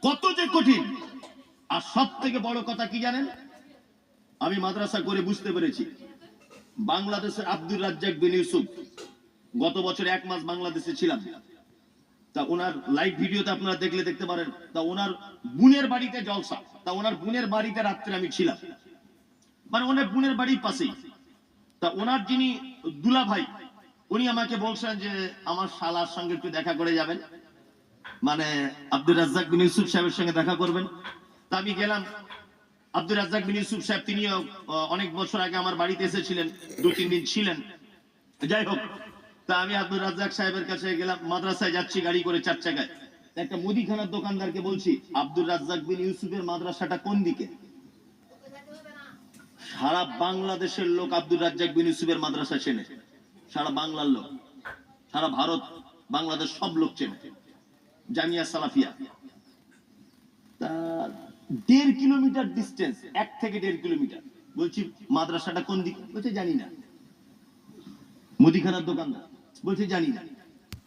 কত যে কঠিন। আর সব থেকে বড় কথা কি জানেন, আমি মাদ্রাসা করে বুঝতে পেরেছি বাংলাদেশের আব্দুর রাজ্জাক বিন ইউসুফ, গত বছর 1 মাস বাংলাদেশে ছিলাম। তা ওনার লাইভ ভিডিওতে আপনারা দেখলে দেখতে পারেন। তা ওনার বোনের বাড়িতে জলসা, তা ওনার বোনের বাড়িতে রাত্রে আমি ছিলাম, মানে ওনার বোনের বাড়ির পাশেই। তা ওনার যিনি দুলা ভাই, উনি আমাকে বলছেন যে আমার শালার সঙ্গে একটু দেখা করে যাবেন, মানে আব্দুর রাজ্জাক বিন ইউসুফ সাহেবের সঙ্গে দেখা করবেন। তা আমি গেলাম। আব্দুর রাজ্জাক বিন ইউসুফ সাহেব তিনিও অনেক বছর আগে আমার বাড়িতে এসেছিলেন, 2-3 দিন ছিলেন। যাই হোক, তা আমি আব্দুর রাজ্জাক সাহেবের কাছে গেলাম, মাদ্রাসায় যাচ্ছি গাড়ি করে 4 চাকায়। একটা মুদিখানার দোকানদারকে বলছি আব্দুর রাজ্জাক বিন ইউসুফের মাদ্রাসাটা কোন দিকে। সারা বাংলাদেশের লোক আব্দুর রাজ্জাক বিন ইউসুফের মাদ্রাসা চেনে, সারা বাংলার লোক, সারা ভারত বাংলাদেশ সব লোক চেনে, জামিয়া সালাফিয়া। তা 1.5 কিলোমিটার ডিস্টেন্স, 1 থেকে 1.5 কিলোমিটার। বলছি মাদ্রাসাটা কোন দিকে, বলছে জানি না। মুদিখানার দোকানদার বলছে জানি না।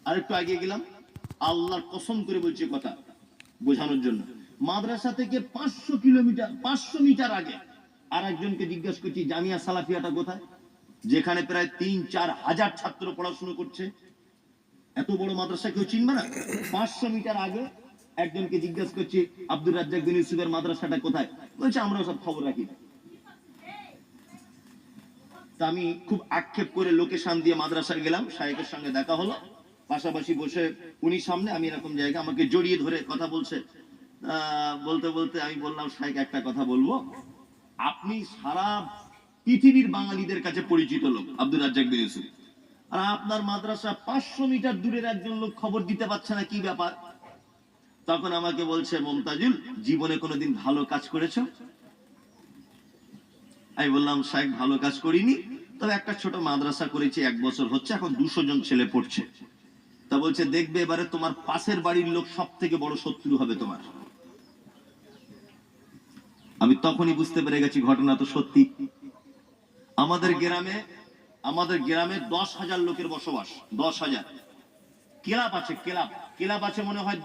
আরেকটু আগে গেলাম, আল্লাহর কসম করে বলছে কথা বোঝানোর জন্য, মাদ্রাসা থেকে 500 মিটার আগে আর একজনকে জিজ্ঞাসা করছি জামিয়া সালাফিয়াটা কোথায়, যেখানে প্রায় 3-4 হাজার ছাত্র পড়াশোনা করছে। এত বড় মাদ্রাসা কেউ চিনবে না? 500 মিটার আগে একজনকে জিজ্ঞাসা করছি আব্দুর রাজ্জাক বিন ইউসুফের মাদ্রাসাটা কোথায়, বলছে আমরা সব খবর রাখি না। তা আমি খুব আক্ষেপ করে লোকেশন দিয়ে মাদ্রাসায় গেলাম, শায়েখের সঙ্গে দেখা হলো, পাশাপাশি বসে উনি সামনে আমি এরকম জায়গা, আমাকে জড়িয়ে ধরে কথা বলছে। বলতে বলতে আমি বললাম শায়েখ একটা কথা বলবো, আপনি সারা পৃথিবীর বাঙালিদের কাছে পরিচিত লোক আব্দুর রাজ্জাক বিন ইউসুফ, আর আপনার মাদ্রাসা 500 মিটার দূরের একজন লোক খবর দিতে পারছে না, কি ব্যাপার? তখন আমাকে বলছে মমতাজুল, জীবনে কোনোদিন ভালো কাজ করেছো? আমি বললাম শায়েখ ভালো কাজ করিনি, তবে একটা ছোট মাদ্রাসা করেছি, 1 বছর হচ্ছে, এখন 200 জন ছেলে পড়ছে। তা বলছে দেখবে এবারে তোমার পাশের বাড়ির লোক সব থেকে বড় শত্রু হবে তোমার। আমি তখনই বুঝতে পেরে গেছি ঘটনা তো সত্যি। আমাদের গ্রামে 10,000 লোকের বসবাস, 10,000। ক্লাব আছে, ক্লাব আছে মনে হয়